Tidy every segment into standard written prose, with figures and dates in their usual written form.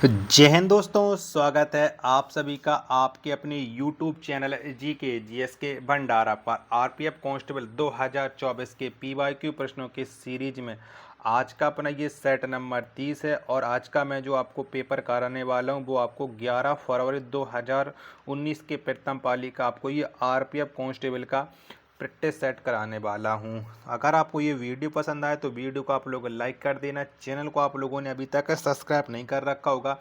जय हिंद दोस्तों, स्वागत है आप सभी का आपके अपने YouTube चैनल जीके जीएस के भंडारा पर। आरपीएफ कांस्टेबल 2024 के पीवाईक्यू प्रश्नों की सीरीज में आज का अपना ये सेट नंबर 30 है। और आज का मैं जो आपको पेपर कराने वाला हूँ वो आपको 11 फरवरी 2019 के प्रथम पाली का आपको ये आरपीएफ कांस्टेबल का प्रैक्टिस सेट कराने वाला हूँ। अगर आपको ये वीडियो पसंद आए तो वीडियो को आप लोग लाइक कर देना। चैनल को आप लोगों ने अभी तक सब्सक्राइब नहीं कर रखा होगा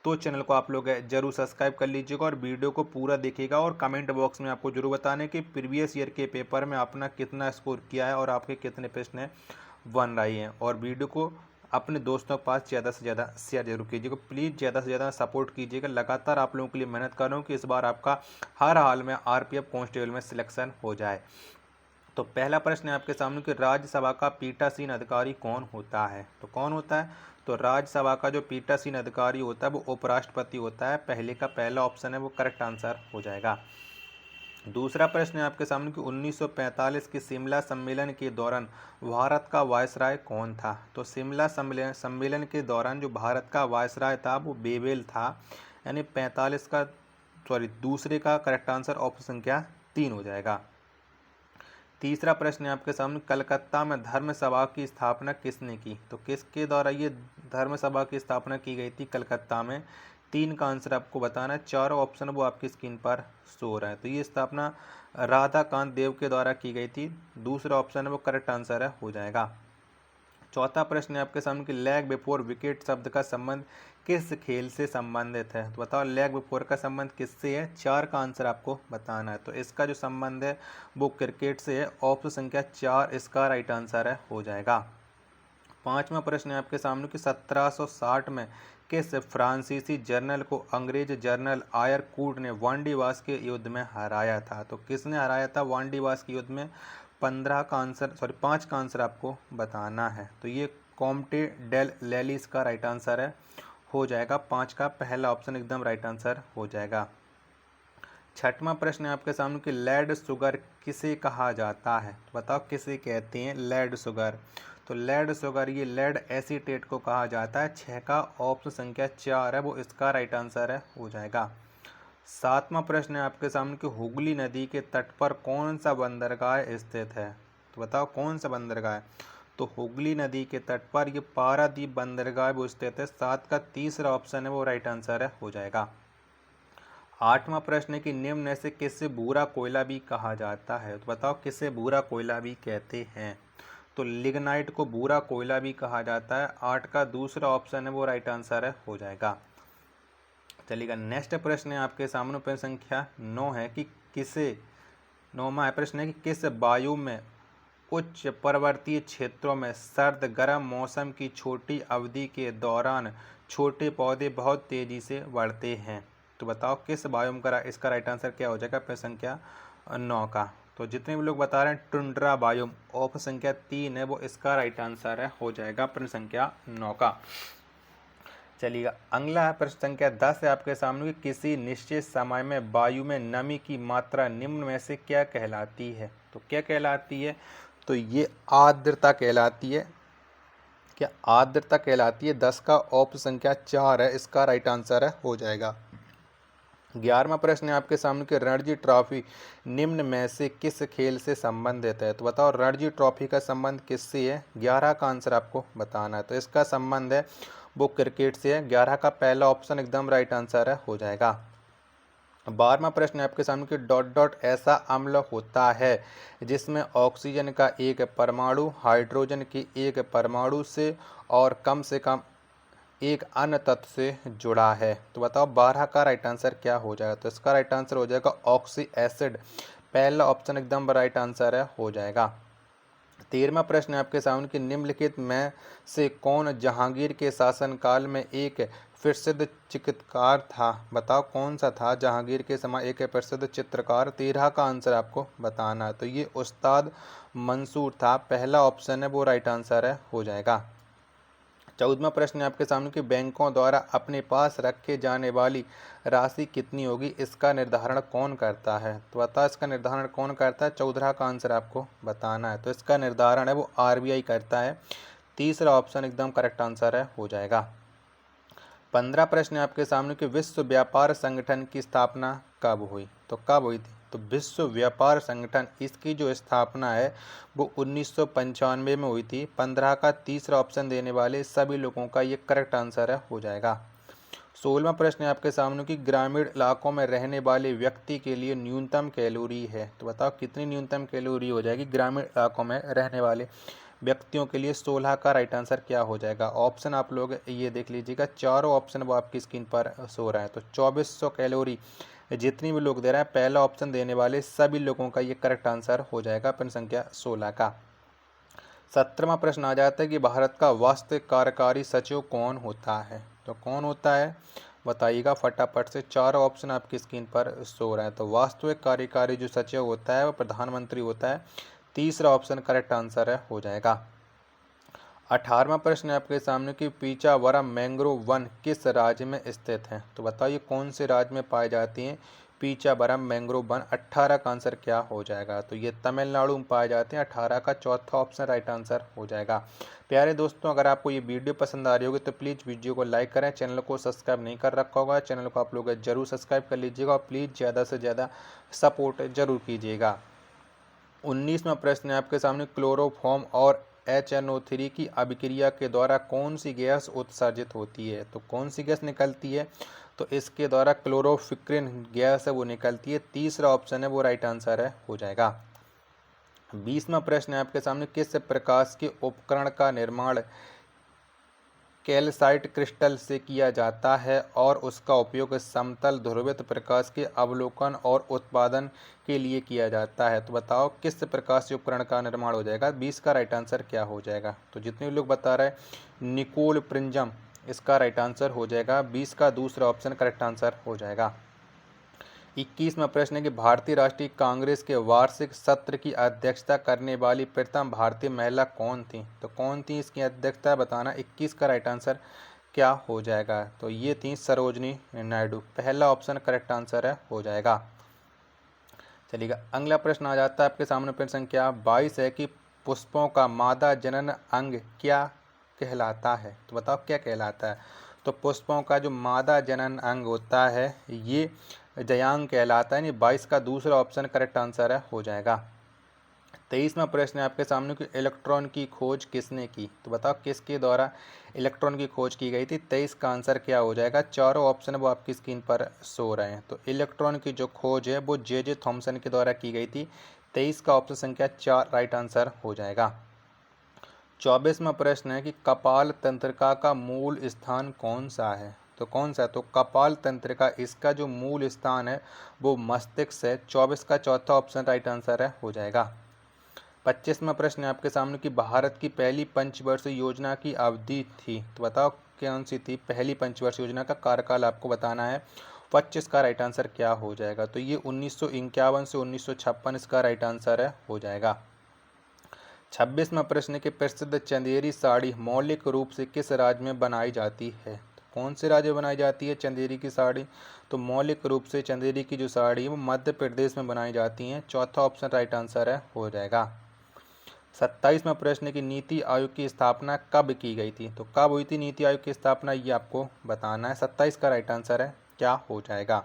तो चैनल को आप लोग जरूर सब्सक्राइब कर लीजिएगा और वीडियो को पूरा देखिएगा। और कमेंट बॉक्स में आपको जरूर बताने कि प्रीवियस ईयर के पेपर में आपने कितना स्कोर किया है और आपके कितने प्रश्न बन रही हैं। और वीडियो को अपने दोस्तों के पास ज़्यादा से ज़्यादा शेयर जरूर कीजिएगा। प्लीज़ ज़्यादा से ज़्यादा सपोर्ट कीजिएगा। लगातार आप लोगों के लिए मेहनत कर रहा हूँ कि इस बार आपका हर हाल में आरपीएफ कांस्टेबल में सिलेक्शन हो जाए। तो पहला प्रश्न है आपके सामने कि राज्यसभा का पीठासीन अधिकारी कौन होता है। तो कौन होता है? तो राज्यसभा का जो पीठासीन अधिकारी होता है वो उपराष्ट्रपति होता है। पहले का पहला ऑप्शन है वो करेक्ट आंसर हो जाएगा। दूसरा प्रश्न है आपके सामने कि 1945 के शिमला सम्मेलन के दौरान भारत का वायसराय कौन था। तो शिमला सम्मेलन के दौरान जो भारत का वायसराय था वो बेवेल था। यानी 45 का दूसरे का करेक्ट आंसर ऑप्शन संख्या 3 हो जाएगा। तीसरा प्रश्न है आपके सामने कलकत्ता में धर्म सभा की स्थापना किसने की। तो किसके द्वारा ये धर्म सभा की स्थापना की गई थी कलकत्ता में। 3 का आंसर आपको बताना है। चारों ऑप्शन वो आपकी स्क्रीन पर शो हो रहा है। तो ये स्थापना राधा कांत देव के द्वारा की गई थी। दूसरा ऑप्शन है वो करेक्ट आंसर है हो जाएगा। चौथा प्रश्न है आपके सामने कि लेग बिफोर विकेट शब्द का संबंध किस खेल से संबंधित है। तो बताओ लेग बिफोर का संबंध किससे है। 4 का आंसर आपको बताना है। तो इसका जो संबंध है वो क्रिकेट से है। ऑप्शन संख्या 4 इसका राइट आंसर है हो जाएगा। पांचवा प्रश्न है आपके सामने कि 1760 में किस फ्रांसीसी जर्नल को अंग्रेज जर्नल आयरकूट ने वांडीवास के युद्ध में हराया था। तो किसने हराया था वांडीवास के युद्ध में। 5 का आंसर आपको बताना है। तो ये कॉम्टे डेल लैलिस का राइट आंसर है हो जाएगा। 5 का पहला ऑप्शन एकदम राइट आंसर हो जाएगा। छठवां प्रश्न है आपके सामने कि लेड शुगर किसे कहा जाता है। तो बताओ किसे कहते हैं लेड शुगर। तो लेड शुगर ये लेड एसीटेट को कहा जाता है। 6 का ऑप्शन संख्या 4 है वो इसका राइट आंसर है हो जाएगा। सातवां प्रश्न है आपके सामने कि हुगली नदी के तट पर कौन सा बंदरगाह स्थित है। तो बताओ कौन सा बंदरगाह है। तो हुगली नदी के तट पर ये पारादीप बंदरगाह वो स्थित है। 7 का तीसरा ऑप्शन है वो राइट आंसर है हो जाएगा। आठवां प्रश्न है कि निम्न में से किससे भूरा कोयला भी कहा जाता है। तो बताओ किससे भूरा कोयला भी कहते हैं। तो लिग्नाइट को भूरा कोयला भी कहा जाता है। 8 का दूसरा ऑप्शन है वो राइट आंसर है हो जाएगा। चलिएगा नेक्स्ट प्रश्न है आपके सामने प्रश्न संख्या 9 है कि किसे 9वां प्रश्न है कि किस वायु में उच्च पर्वतीय क्षेत्रों में सर्द गर्म मौसम की छोटी अवधि के दौरान छोटे पौधे बहुत तेजी से बढ़ते हैं। तो बताओ किस वायु का इसका राइट आंसर क्या हो जाएगा प्रश्न संख्या 9 का। तो जितने भी लोग बता रहे हैं टुंड्रा वायु ऑप्शन संख्या 3 है वो इसका राइट आंसर है हो जाएगा प्रश्न संख्या 9 का। चलिएगा अगला प्रश्न संख्या 10 है आपके सामने कि किसी निश्चित समय में वायु में नमी की मात्रा निम्न में से क्या कहलाती है। तो क्या कहलाती है। तो ये आर्द्रता कहलाती है। क्या आर्द्रता कहलाती है। 10 का ऑप्शन संख्या 4 है इसका राइट आंसर है हो जाएगा। 11वां प्रश्न है आपके सामने कि रणजी ट्रॉफी निम्न में से किस खेल से संबंधित है। तो बताओ रणजी ट्रॉफी का संबंध किससे है। 11 का आंसर आपको बताना है। तो इसका संबंध है वो क्रिकेट से है। 11 का पहला ऑप्शन एकदम राइट आंसर है हो जाएगा। 12वां प्रश्न है आपके सामने कि डॉट डॉट ऐसा अम्ल होता है जिसमें ऑक्सीजन का एक परमाणु हाइड्रोजन की एक परमाणु से कम एक अन्य तत्व से जुड़ा है। तो बताओ 12 का राइट आंसर क्या हो जाएगा। तो इसका राइट आंसर हो जाएगा ऑक्सी एसिड। पहला ऑप्शन एकदम राइट आंसर है हो जाएगा। 13वां प्रश्न है आपके सामने कि निम्नलिखित में से कौन जहांगीर के शासनकाल में एक प्रसिद्ध चित्रकार था। बताओ कौन सा था जहांगीर के समय एक प्रसिद्ध चित्रकार। 13 का आंसर आपको बताना है। तो ये उस्ताद मंसूर था। पहला ऑप्शन है वो राइट आंसर है हो जाएगा। 14वां प्रश्न है आपके सामने कि बैंकों द्वारा अपने पास रखे जाने वाली राशि कितनी होगी इसका निर्धारण कौन करता है। तो बता इसका निर्धारण कौन करता है। 14 का आंसर आपको बताना है। तो इसका निर्धारण है वो आरबीआई करता है। तीसरा ऑप्शन एकदम करेक्ट आंसर है हो जाएगा। 15 प्रश्न है आपके सामने कि विश्व व्यापार संगठन की स्थापना कब हुई, तो कब हुई थी? तो विश्व व्यापार संगठन, इसकी जो स्थापना है वो 1995 में हुई थी। 15 का तीसरा ऑप्शन देने वाले सभी लोगों का ये करेक्ट आंसर है, हो जाएगा। 16वां प्रश्न है आपके सामने कि ग्रामीण इलाकों में रहने वाले व्यक्ति के लिए न्यूनतम कैलोरी है, तो बताओ कितनी न्यूनतम कैलोरी हो जाएगी ग्रामीण इलाकों में रहने वाले व्यक्तियों के लिए? 16 का राइट आंसर क्या हो जाएगा? ऑप्शन आप लोग ये देख लीजिएगा, चारों ऑप्शन वो आपकी स्क्रीन पर सो रहा है। तो 2400 कैलोरी जितनी भी लोग दे रहे हैं, पहला ऑप्शन देने वाले सभी लोगों का ये करेक्ट आंसर हो जाएगा प्रश्न संख्या 16 का। 17वां प्रश्न आ जाता है कि भारत का वास्तविक कार्यकारी सचिव कौन होता है, तो कौन होता है बताइएगा फटाफट से। चारों ऑप्शन आपकी स्क्रीन पर सो रहा है। तो वास्तविक कार्यकारी जो सचिव होता है वो प्रधानमंत्री होता है। तीसरा ऑप्शन करेक्ट आंसर है, हो जाएगा। 18वां प्रश्न है आपके सामने कि पीचावरम मैंग्रोव वन किस राज्य में स्थित है, तो बताइए कौन से राज्य में पाई जाती हैं पीचावरम मैंग्रोव वन? 18 का आंसर क्या हो जाएगा? तो ये तमिलनाडु में पाए जाते हैं। 18 का चौथा ऑप्शन राइट आंसर हो जाएगा। प्यारे दोस्तों, अगर आपको ये वीडियो पसंद आ रही होगी तो प्लीज़ वीडियो को लाइक करें। चैनल को सब्सक्राइब नहीं कर रखा होगा, चैनल को आप लोग जरूर सब्सक्राइब कर लीजिएगा और प्लीज़ ज़्यादा से ज़्यादा सपोर्ट जरूर कीजिएगा। 19वां प्रश्न है आपके सामने क्लोरोफॉर्म और HNO3 की अभिक्रिया के द्वारा कौन सी गैस उत्सर्जित होती है, तो कौन सी गैस निकलती है? तो इसके द्वारा क्लोरोफिक्रिन गैस है वो निकलती है। तीसरा ऑप्शन है वो राइट आंसर है, हो जाएगा। 20वां प्रश्न है आपके सामने किस प्रकाश के उपकरण का निर्माण कैल्साइट क्रिस्टल से किया जाता है और उसका उपयोग समतल ध्रुवित प्रकाश के अवलोकन और उत्पादन के लिए किया जाता है? तो बताओ किस प्रकार से उपकरण का निर्माण हो जाएगा? 20 का राइट आंसर क्या हो जाएगा? तो जितने लोग बता रहे हैं निकोल प्रिंजम, इसका राइट आंसर हो जाएगा। 20 का दूसरा ऑप्शन करेक्ट आंसर हो जाएगा। 21वां प्रश्न है कि भारतीय राष्ट्रीय कांग्रेस के वार्षिक सत्र की अध्यक्षता करने वाली प्रथम भारतीय महिला कौन थी, तो कौन थी इसकी अध्यक्षता बताना। 21 का राइट आंसर क्या हो जाएगा? तो ये थी सरोजनी नायडू। पहला ऑप्शन करेक्ट आंसर है, हो जाएगा। चलिएगा, अगला प्रश्न आ जाता है आपके सामने प्रश्न संख्या 22 है कि पुष्पों का मादा जनन अंग क्या कहलाता है, तो बताओ क्या कहलाता है? तो पुष्पों का जो मादा जनन अंग होता है ये जयांग कहलाता है। यानी 22 का दूसरा ऑप्शन करेक्ट आंसर है, हो जाएगा। 23वां प्रश्न है आपके सामने कि इलेक्ट्रॉन की खोज किसने की, तो बताओ किसके द्वारा इलेक्ट्रॉन की खोज की गई थी? 23 का आंसर क्या हो जाएगा? चारों ऑप्शन वो आपकी स्क्रीन पर सो रहे हैं। तो इलेक्ट्रॉन की जो खोज है वो जे थॉमसन के द्वारा की गई थी। 23 का ऑप्शन संख्या 4 राइट आंसर हो जाएगा। 24वां प्रश्न है कि कपाल तंत्रिका का मूल स्थान कौन सा है, तो कौन सा? तो कपाल तंत्रिका, इसका जो मूल स्थान है वो मस्तिष्क है। 24 का चौथा ऑप्शन राइट आंसर है, हो जाएगा। 25वां प्रश्न है आपके सामने कि भारत की पहली पंचवर्षीय योजना की अवधि थी, तो बताओ कौन सी थी पहली पंचवर्षीय योजना का कार्यकाल आपको बताना है। 25 का राइट आंसर क्या हो जाएगा? तो ये 1951 से 1956 इसका राइट आंसर है, हो जाएगा। 26वां प्रश्न के प्रसिद्ध चंदेरी साड़ी मौलिक रूप से किस राज्य में बनाई जाती है, तो कौन से राज्य में बनाई जाती है चंदेरी की साड़ी? तो मौलिक रूप से चंदेरी की जो साड़ी है वो मध्य प्रदेश में बनाई जाती हैं। चौथा ऑप्शन राइट आंसर है, हो जाएगा। 27वां प्रश्न की नीति आयोग की स्थापना कब की गई थी, तो कब हुई थी नीति आयोग की स्थापना, ये आपको बताना है। 27 का राइट आंसर है, क्या हो जाएगा?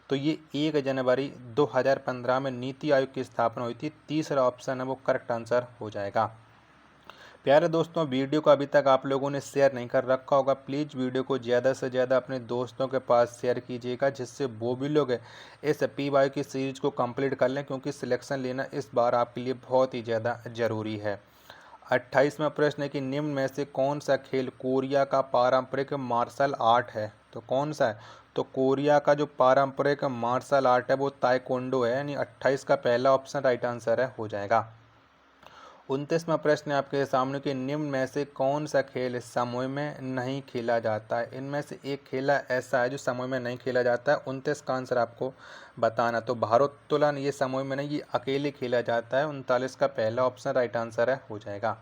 तो ये 1 जनवरी 2015 में नीति आयोग की स्थापना हुई थी। तीसरा ऑप्शन है वो करेक्ट आंसर हो जाएगा। प्यारे दोस्तों, वीडियो को अभी तक आप लोगों ने शेयर नहीं कर रखा होगा, प्लीज़ वीडियो को ज़्यादा से ज़्यादा अपने दोस्तों के पास शेयर कीजिएगा, जिससे वो भी लोग इस PY की सीरीज को कंप्लीट कर लें, क्योंकि सिलेक्शन लेना इस बार आपके लिए बहुत ही ज़्यादा ज़रूरी है। 28वां प्रश्न है कि निम्न में से कौन सा खेल कोरिया का पारंपरिक मार्शल आर्ट है, तो कौन सा है? तो कोरिया का जो पारंपरिक मार्शल आर्ट है वो ताइक्वांडो है। यानी 28 का पहला ऑप्शन राइट आंसर है, हो जाएगा। 29वां प्रश्न है आपके सामने कि निम्न में से कौन सा खेल समूह में नहीं खेला जाता है? इनमें से एक खेला ऐसा है जो समूह में नहीं खेला जाता है। 29 का आंसर आपको बताना। तो भारोत्तोलन ये समूह में नहीं, ये अकेले खेला जाता है। 39 का पहला ऑप्शन राइट आंसर है, हो जाएगा।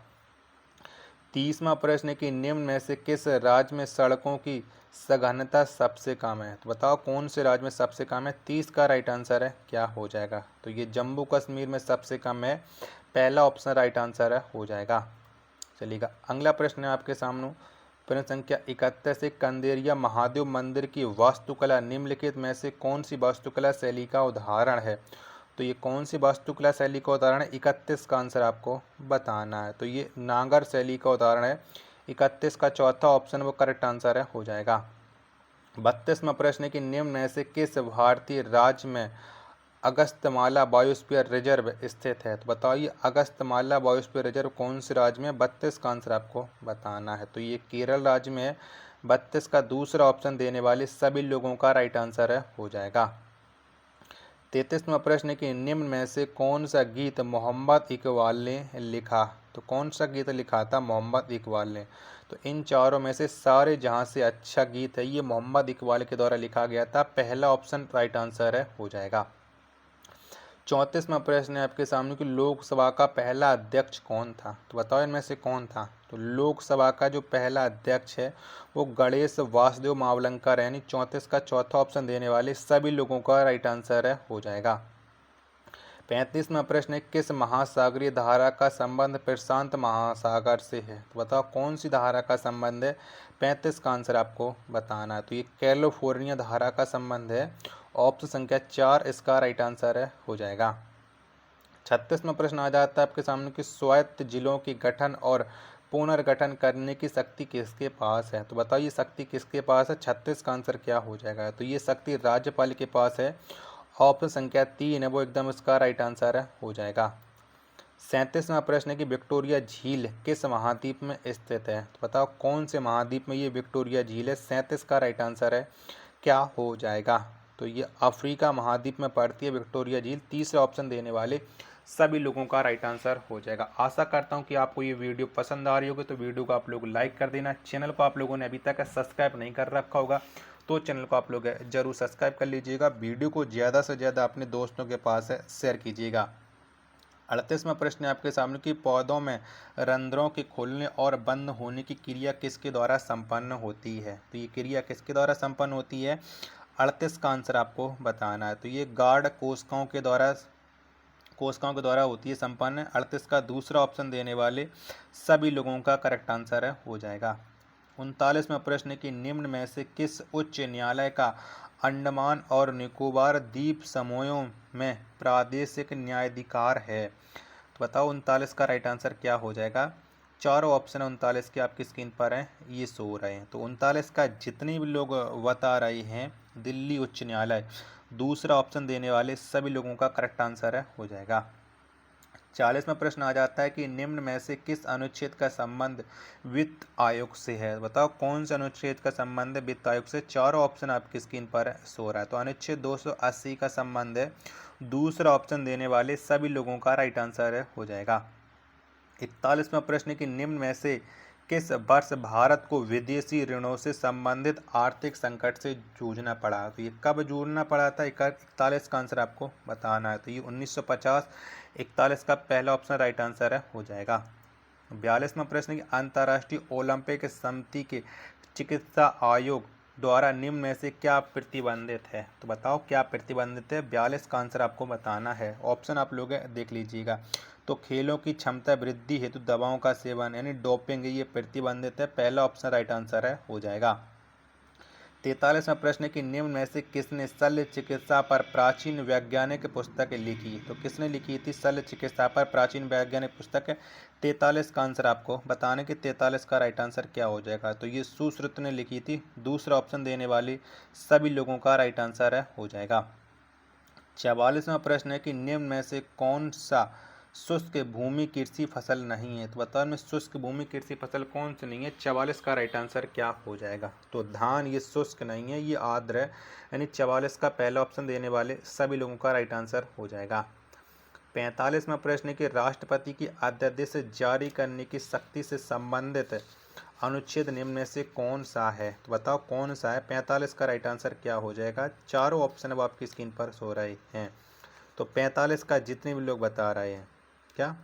30वां प्रश्न कि निम्न में से किस राज्य में सड़कों की सघनता सबसे कम है, तो बताओ कौन से राज्य में सबसे कम है? 30 का राइट आंसर है, क्या हो जाएगा? तो ये जम्मू कश्मीर में सबसे कम है। पहला ऑप्शन राइट आंसर है, हो जाएगा। चलिएगा, अगला प्रश्न है आपके सामने प्रश्न संख्या 31 है, कंदेरिया महादेव मंदिर की वास्तुकला निम्नलिखित में से कौन सी वास्तुकला शैली का उदाहरण है? तो ये कौन सी वास्तुकला शैली का उदाहरण है? 31 का आंसर आपको बताना है। तो ये नागर शैली का उदाहरण है। 31 का चौथा ऑप्शन वो करेक्ट आंसर है, हो जाएगा। 32वां प्रश्न है कि निम्न में से किस भारतीय राज्य में अगस्त्यमाला बायोस्फीयर रिजर्व स्थित है? तो बताइए अगस्त्यमाला बायोस्फीयर रिजर्व कौन से राज्य में? 32 का आंसर आपको बताना है। तो ये केरल राज्य में है। 32 का दूसरा ऑप्शन देने वाले सभी लोगों का राइट आंसर है, हो जाएगा। 33वां प्रश्न है कि निम्न में से कौन सा गीत मोहम्मद इकबाल ने लिखा? तो कौन सा गीत लिखा था मोहम्मद इकबाल ने? तो इन चारों में से सारे जहां से अच्छा गीत है ये मोहम्मद इकबाल के द्वारा लिखा गया था। पहला ऑप्शन राइट आंसर है, हो जाएगा। 34वां प्रश्न है आपके सामने कि लोकसभा का पहला अध्यक्ष कौन था? तो बताओ इनमें से कौन था? तो लोकसभा का जो पहला अध्यक्ष है वो गणेश वासुदेव मावलंकर है, यानी 34 का चौथा ऑप्शन देने वाले सभी लोगों का राइट आंसर है, हो जाएगा। 35वां प्रश्न है किस महासागरीय धारा का संबंध प्रशांत महासागर से है? तो बताओ कौन सी धारा का संबंध है? 35 का आंसर आपको बताना है। तो ये कैलिफोर्निया धारा का संबंध है। ऑप्शन संख्या 4 इसका राइट आंसर है, हो जाएगा। 36वां प्रश्न आ जाता है आपके सामने कि स्वायत्त जिलों के गठन और पुनर्गठन करने की शक्ति किसके पास है? तो बताइए शक्ति किसके पास है? 36 का आंसर क्या हो जाएगा? तो ये शक्ति राज्यपाल के पास है। ऑप्शन संख्या 3 है वो एकदम इसका राइट आंसर है, हो जाएगा। 37वां प्रश्न है कि विक्टोरिया झील किस महाद्वीप में स्थित है? तो बताओ कौन से महाद्वीप में ये विक्टोरिया झील है? 37 का राइट आंसर है, क्या हो जाएगा? तो ये अफ्रीका महाद्वीप में पड़ती है विक्टोरिया झील। तीसरा ऑप्शन देने वाले सभी लोगों का राइट आंसर हो जाएगा। आशा करता हूँ कि आपको ये वीडियो पसंद आ रही होगी, तो वीडियो को आप लोग लाइक कर देना। चैनल को आप लोगों ने अभी तक सब्सक्राइब नहीं कर रखा होगा तो चैनल को आप लोग जरूर सब्सक्राइब कर लीजिएगा। वीडियो को ज़्यादा से ज़्यादा अपने दोस्तों के पास शेयर कीजिएगा। 38वां प्रश्न है आपके सामने कि पौधों में रंध्रों के खुलने और बंद होने की क्रिया किसके द्वारा संपन्न होती है? तो ये क्रिया किसके द्वारा संपन्न होती है? 38 का आंसर आपको बताना है। तो ये गार्ड कोशिकाओं के द्वारा होती है संपन्न। 38 का दूसरा ऑप्शन देने वाले सभी लोगों का करेक्ट आंसर है, हो जाएगा। 39वां प्रश्न है कि निम्न में से किस उच्च न्यायालय का अंडमान और निकोबार द्वीप समूहों में प्रादेशिक न्यायाधिकार है? तो बताओ 39 का राइट आंसर क्या हो जाएगा? चारों ऑप्शन 39 के आपकी स्क्रीन पर हैं, ये शो हो रहे हैं। तो 39 का जितने भी लोग बता रहे हैं दिल्ली उच्च न्यायालय, दूसरा ऑप्शन देने वाले सभी लोगों का करेक्ट आंसर है, हो जाएगा। 40वां प्रश्न आ जाता है कि निम्न में से किस अनुच्छेद का संबंध वित्त आयोग से है? बताओ कौन से अनुच्छेद का संबंध है वित्त आयोग से? चारों ऑप्शन आपकी स्क्रीन पर शो रहा है। तो अनुच्छेद 280 का संबंध है। दूसरा ऑप्शन देने वाले सभी लोगों का राइट आंसर है, हो जाएगा। 41वां प्रश्न कि निम्न में से किस वर्ष भारत को विदेशी ऋणों से संबंधित आर्थिक संकट से जूझना पड़ा? तो ये कब जूझना पड़ा था? 41 का आंसर आपको बताना है। तो ये 1950। 41 का पहला ऑप्शन राइट आंसर है, हो जाएगा। 42वां प्रश्न कि अंतर्राष्ट्रीय ओलंपिक समिति के चिकित्सा आयोग द्वारा निम्न में से क्या प्रतिबंधित है? तो बताओ क्या प्रतिबंधित है? 42 का आंसर आपको बताना है। ऑप्शन आप लोग देख लीजिएगा। तो खेलों की क्षमता वृद्धि हेतु दवाओं का सेवन यानी डोपिंग ये प्रतिबंधित है। पहला ऑप्शन राइट आंसर है, हो जाएगा। 43वां प्रश्न है कि निम्न में से किसने शल्य चिकित्सा पर प्राचीन वैज्ञानिक पुस्तक लिखी? तो किसने लिखी थी शल्य चिकित्सा पर प्राचीन वैज्ञानिक पुस्तक? 43 का आंसर आपको बताने कि 43 का राइट आंसर क्या हो जाएगा? तो ये सुश्रुत ने लिखी थी। दूसरा ऑप्शन देने वाले सभी लोगों का राइट आंसर है, हो जाएगा। 44वां प्रश्न है कि निम्न में से कौन सा शुष्क भूमि कृषि फसल नहीं है? तो बताओ में शुष्क भूमि कृषि फसल कौन सी नहीं है? 44 का राइट आंसर क्या हो जाएगा? तो धान ये शुष्क नहीं है, ये आर्द्र है, यानी 44 का पहला ऑप्शन देने वाले सभी लोगों का राइट आंसर हो जाएगा। 45वां प्रश्न है कि राष्ट्रपति की अध्यादेश जारी करने की शक्ति से संबंधित अनुच्छेद निम्न में से कौन सा है? तो बताओ कौन सा है? 45 का राइट आंसर क्या हो जाएगा? चारों ऑप्शन अब आपकी स्क्रीन पर सो रहे हैं। तो 45 का जितने भी लोग बता रहे हैं, क्या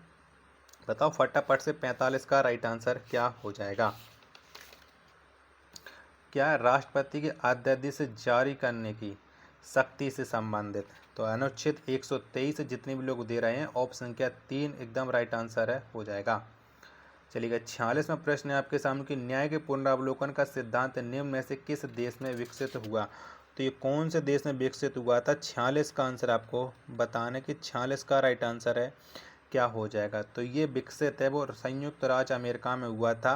बताओ फटाफट से 45 का राइट आंसर क्या हो जाएगा? क्या राष्ट्रपति के अध्यादेश जारी करने की शक्ति से संबंधित? तो अनुच्छेद 123 जितने भी लोग दे रहे हैं ऑप्शन संख्या 3 एकदम राइट आंसर है, हो जाएगा। चलिएगा 46वां प्रश्न है आपके सामने कि न्याय के पुनरावलोकन का सिद्धांत निम्न में से किस देश में विकसित हुआ। तो ये कौन से देश में विकसित हुआ था, 46 का आंसर आपको बताना है कि 46 का राइट आंसर है क्या हो जाएगा। तो ये विकसित है वो संयुक्त राज्य अमेरिका में हुआ था।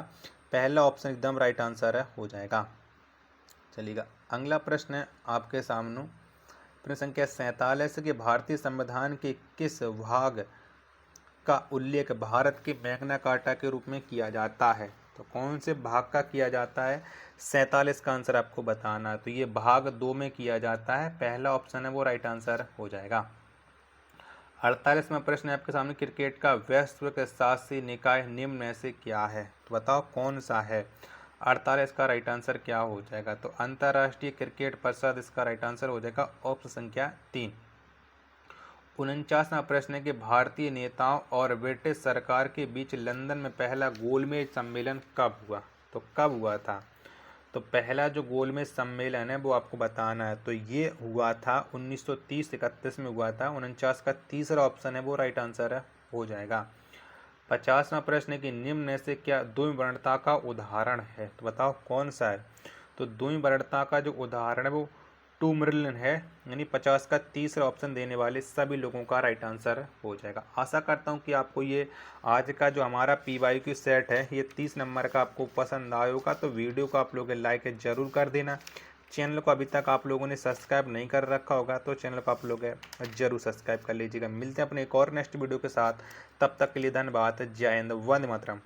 पहला ऑप्शन एकदम राइट आंसर है हो जाएगा। चलिएगा अगला प्रश्न है आपके सामने प्रश्न संख्या 47 के भारतीय संविधान के किस भाग का उल्लेख भारत के मैग्ना कार्टा के रूप में किया जाता है। तो कौन से भाग का किया जाता है, 47 का आंसर आपको बताना है। तो ये भाग 2 में किया जाता है, पहला ऑप्शन है वो राइट आंसर हो जाएगा। 48वां प्रश्न है आपके सामने क्रिकेट का वैश्विक शासी निकाय निम्न में से क्या है। तो बताओ कौन सा है। 48 का राइट आंसर क्या हो जाएगा। तो अंतर्राष्ट्रीय क्रिकेट परिषद इसका राइट आंसर हो जाएगा ऑप्शन संख्या 3। 49वां प्रश्न है कि भारतीय नेताओं और ब्रिटिश सरकार के बीच लंदन में पहला गोलमेज सम्मेलन कब हुआ। तो कब हुआ था। तो पहला जो गोलमेज सम्मेलन है वो आपको बताना है। तो ये हुआ था 1930-31 में हुआ था। 49 का तीसरा ऑप्शन है वो राइट आंसर है हो जाएगा। 50वां प्रश्न है कि निम्न में से क्या द्विवर्णता का उदाहरण है। तो बताओ कौन सा है। तो द्विवर्णता का जो उदाहरण है वो टूमरिलन है, यानी 50 का तीसरा ऑप्शन देने वाले सभी लोगों का राइट आंसर हो जाएगा। आशा करता हूँ कि आपको ये आज का जो हमारा PYQ सेट है ये 30 नंबर का आपको पसंद आया होगा। तो वीडियो को आप लोग लाइक जरूर कर देना। चैनल को अभी तक आप लोगों ने सब्सक्राइब नहीं कर रखा होगा तो चैनल को आप लोग जरूर सब्सक्राइब कर लीजिएगा। मिलते हैं अपने एक और नेक्स्ट वीडियो के साथ, तब तक के लिए धन्यवाद। जय हिंद, वंदे मातरम।